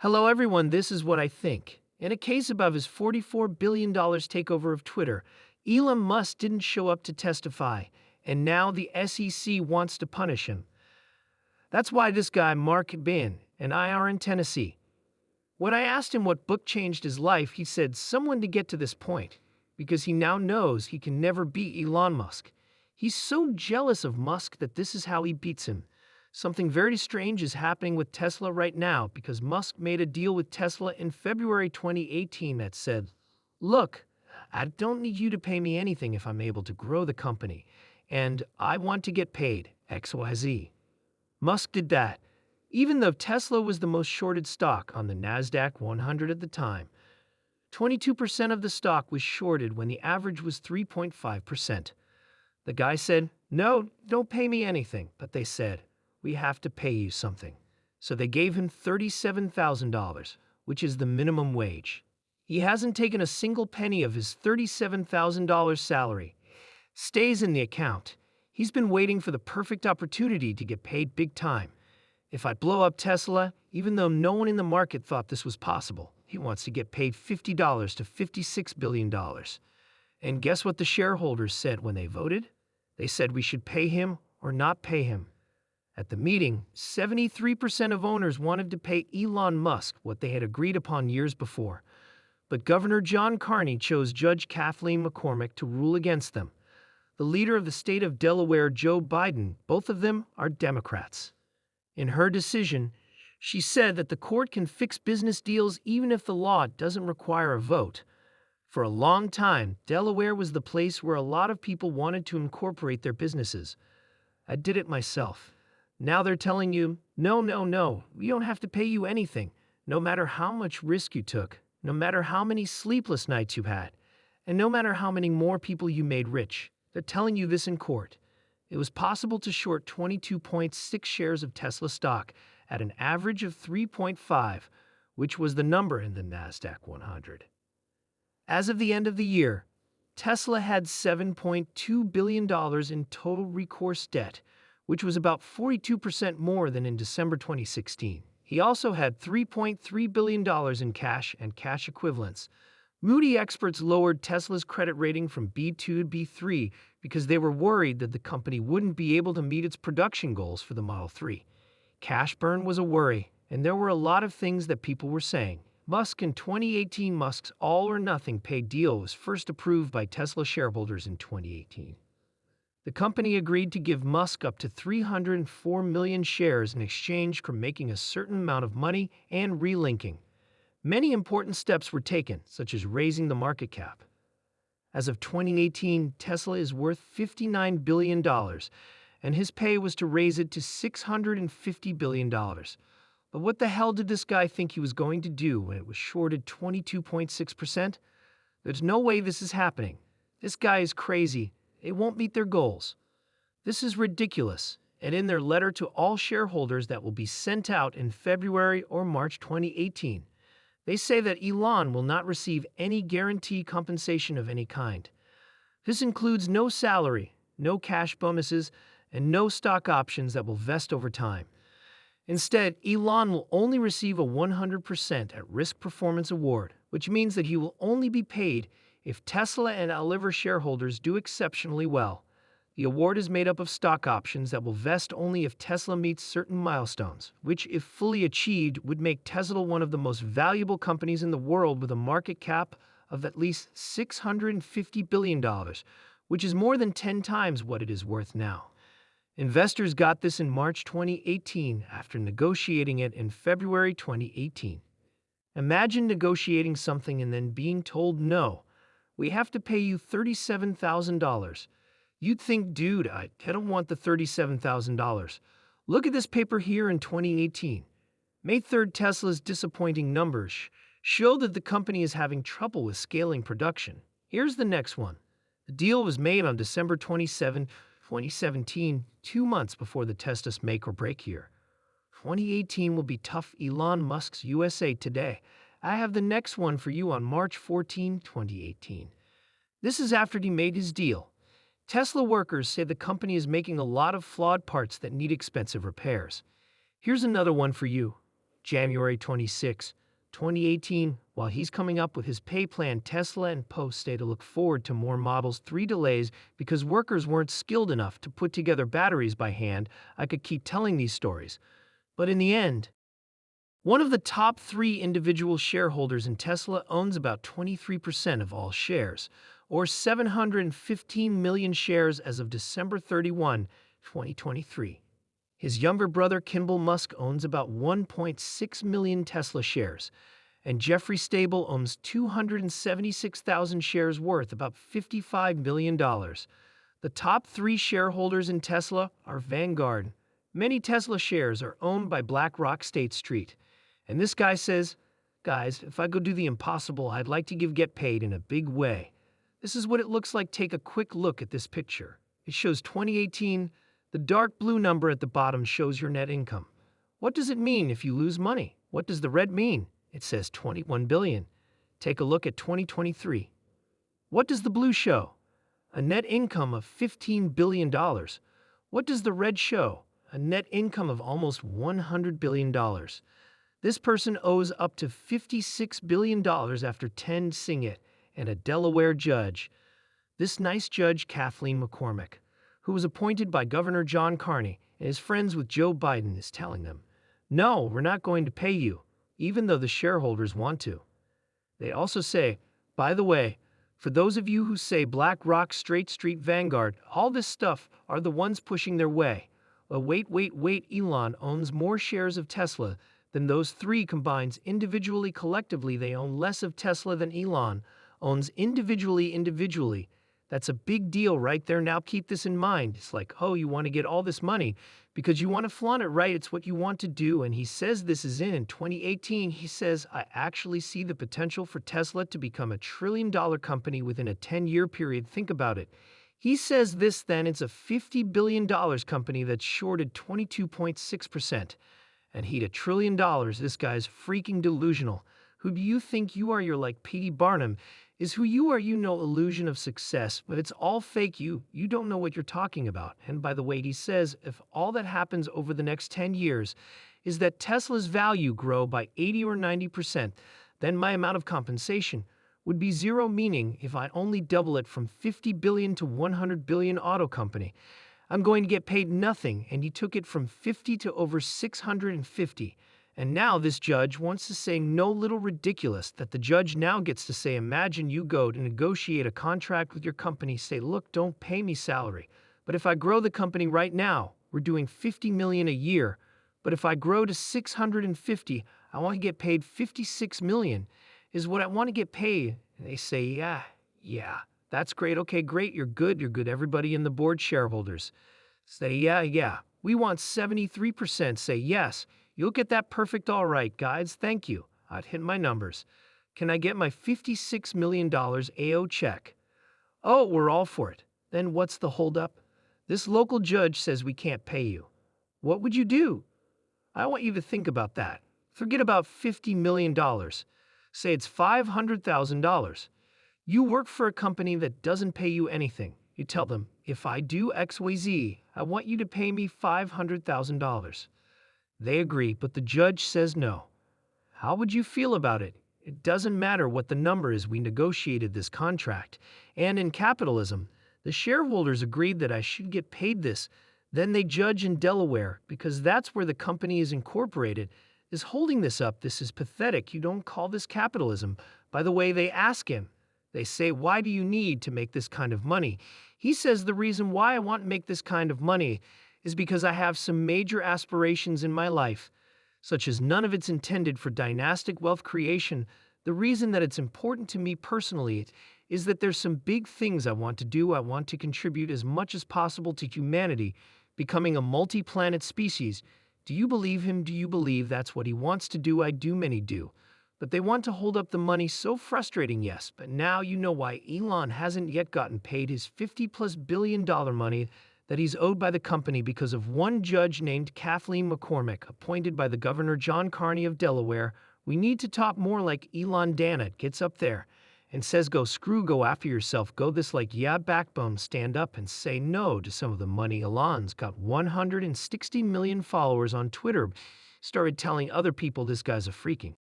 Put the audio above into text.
Hello, everyone. This is what I think. In a case above his $44 billion takeover of Twitter, Elon Musk didn't show up to testify, and now the SEC wants to punish him. That's why this guy, Mark Bin, and I are in Tennessee. When I asked him what book changed his life, he said someone to get to this point, because he now knows he can never beat Elon Musk. He's so jealous of Musk that this is how he beats him. Something very strange is happening with Tesla right now because Musk made a deal with Tesla in February 2018 that said, "Look, I don't need you to pay me anything if I'm able to grow the company, and I want to get paid XYZ." Musk did that, even though Tesla was the most shorted stock on the NASDAQ 100 at the time. 22% of the stock was shorted when the average was 3.5%. The guy said, "No, don't pay me anything," but they said, "We have to pay you something." So they gave him $37,000, which is the minimum wage. He hasn't taken a single penny of his $37,000 salary. Stays in the account. He's been waiting for the perfect opportunity to get paid big time. If I blow up Tesla, even though no one in the market thought this was possible, he wants to get paid $50 to $56 billion. And guess what the shareholders said when they voted? They said we should pay him or not pay him. At the meeting, 73% of owners wanted to pay Elon Musk what they had agreed upon years before. But Governor John Carney chose Judge Kathleen McCormick to rule against them. The leader of the state of Delaware, Joe Biden, both of them are Democrats. In her decision, she said that the court can fix business deals even if the law doesn't require a vote. For a long time, Delaware was the place where a lot of people wanted to incorporate their businesses. I did it myself. Now they're telling you, no, we don't have to pay you anything, no matter how much risk you took, no matter how many sleepless nights you had, and no matter how many more people you made rich. They're telling you this in court. It was possible to short 22.6 shares of Tesla stock at an average of 3.5, which was the number in the NASDAQ 100. As of the end of the year, Tesla had $7.2 billion in total recourse debt, which was about 42% more than in December 2016. He also had $3.3 billion in cash and cash equivalents. Moody experts lowered Tesla's credit rating from B2 to B3 because they were worried that the company wouldn't be able to meet its production goals for the Model 3. Cash burn was a worry, and there were a lot of things that people were saying. Musk in 2018, Musk's all-or-nothing pay deal was first approved by Tesla shareholders in 2018. The company agreed to give Musk up to 304 million shares in exchange for making a certain amount of money and relinking. Many important steps were taken, such as raising the market cap. As of 2018, Tesla is worth $59 billion, and his pay was to raise it to $650 billion. But what the hell did this guy think he was going to do when it was shorted 22.6%? There's no way this is happening. This guy is crazy. They won't meet their goals. This is ridiculous, and in their letter to all shareholders that will be sent out in February or March 2018, they say that Elon will not receive any guarantee compensation of any kind. This includes no salary, no cash bonuses, and no stock options that will vest over time. Instead, Elon will only receive a 100% at-risk performance award, which means that he will only be paid if Tesla and Oliver shareholders do exceptionally well. The award is made up of stock options that will vest only if Tesla meets certain milestones, which, if fully achieved, would make Tesla one of the most valuable companies in the world with a market cap of at least $650 billion, which is more than 10 times what it is worth now. Investors got this in March 2018 after negotiating it in February 2018. Imagine negotiating something and then being told, "No, we have to pay you $37,000. You'd think, dude, I don't want the $37,000. Look at this paper here in 2018. May 3rd, Tesla's disappointing numbers show that the company is having trouble with scaling production. Here's the next one. The deal was made on December 27, 2017, 2 months before the Tesla's make or break year. 2018 will be tough. Elon Musk's USA Today. I have the next one for you on March 14, 2018. This is after he made his deal. Tesla workers say the company is making a lot of flawed parts that need expensive repairs. Here's another one for you. January 26, 2018, while he's coming up with his pay plan, Tesla and Post say to look forward to more Models 3 delays because workers weren't skilled enough to put together batteries by hand. I could keep telling these stories. But in the end, one of the top 3 individual shareholders in Tesla owns about 23% of all shares, or 715 million shares as of December 31, 2023. His younger brother, Kimball Musk, owns about 1.6 million Tesla shares, and Jeffrey Stable owns 276,000 shares worth about $55 million. The top 3 shareholders in Tesla are Vanguard. Many Tesla shares are owned by BlackRock, State Street. And this guy says, guys, if I go do the impossible, I'd like to get paid in a big way. This is what it looks like. Take a quick look at this picture. It shows 2018. The dark blue number at the bottom shows your net income. What does it mean if you lose money? What does the red mean? It says 21 billion. Take a look at 2023. What does the blue show? A net income of $15 billion. What does the red show? A net income of almost $100 billion. This person owes up to $56 billion after 10 sing it, and a Delaware judge. This nice judge, Kathleen McCormick, who was appointed by Governor John Carney and is friends with Joe Biden, is telling them, no, we're not going to pay you, even though the shareholders want to. They also say, by the way, for those of you who say BlackRock, State Street, Vanguard, all this stuff are the ones pushing their way. Well, wait, Elon owns more shares of Tesla than those 3 combines individually. Collectively, they own less of Tesla than Elon owns individually. That's a big deal right there. Now keep this in mind. It's like, oh, you want to get all this money because you want to flaunt it, right? It's what you want to do. And he says this is in 2018. He says, I actually see the potential for Tesla to become a $1 trillion company within a 10-year period. Think about it. He says this, then it's a $50 billion company that's shorted 22.6%. And he'd $1 trillion. This guy's freaking delusional. Who do you think you are? You're like P.T. Barnum. Is who you are, you know, illusion of success, but it's all fake. You don't know what you're talking about. And by the way, he says if all that happens over the next 10 years is that Tesla's value grow by 80 or 90%, then my amount of compensation would be 0, meaning if I only double it from 50 billion to 100 billion auto company, I'm going to get paid nothing, and he took it from 50 to over 650. And now this judge wants to say no, little ridiculous that the judge now gets to say, imagine you go to negotiate a contract with your company, say, look, don't pay me salary. But if I grow the company right now, we're doing 50 million a year. But if I grow to 650, I want to get paid 56 million is what I want to get paid. And they say, yeah, that's great. Okay, great. You're good. Everybody in the board shareholders say, yeah. We want 73%. Say yes. You'll get that perfect. All right, guys, thank you. I'd hit my numbers. Can I get my $56 million AO check? Oh, we're all for it. Then what's the holdup? This local judge says we can't pay you. What would you do? I want you to think about that. Forget about $50 million. Say it's $500,000. You work for a company that doesn't pay you anything. You tell them, if I do XYZ, I want you to pay me $500,000. They agree, but the judge says no. How would you feel about it? It doesn't matter what the number is. We negotiated this contract. And in capitalism, the shareholders agreed that I should get paid this. Then they judge in Delaware, because that's where the company is incorporated, is holding this up. This is pathetic. You don't call this capitalism. By the way, they ask him. They say, why do you need to make this kind of money? He says the reason why I want to make this kind of money is because I have some major aspirations in my life, such as none of it's intended for dynastic wealth creation. The reason that it's important to me personally is that there's some big things I want to do. I want to contribute as much as possible to humanity, becoming a multi-planet species. Do you believe him? Do you believe that's what he wants to do? I do, many do. But they want to hold up the money. So frustrating, yes. But now you know why Elon hasn't yet gotten paid his $50+ billion money that he's owed by the company because of one judge named Kathleen McCormick, appointed by the Governor John Carney of Delaware. We need to talk more like Elon. Dannett gets up there and says, go after yourself, go this like, yeah, backbone, stand up and say no to some of the money. Elon's got 160 million followers on Twitter. started telling other people this guy's a freaking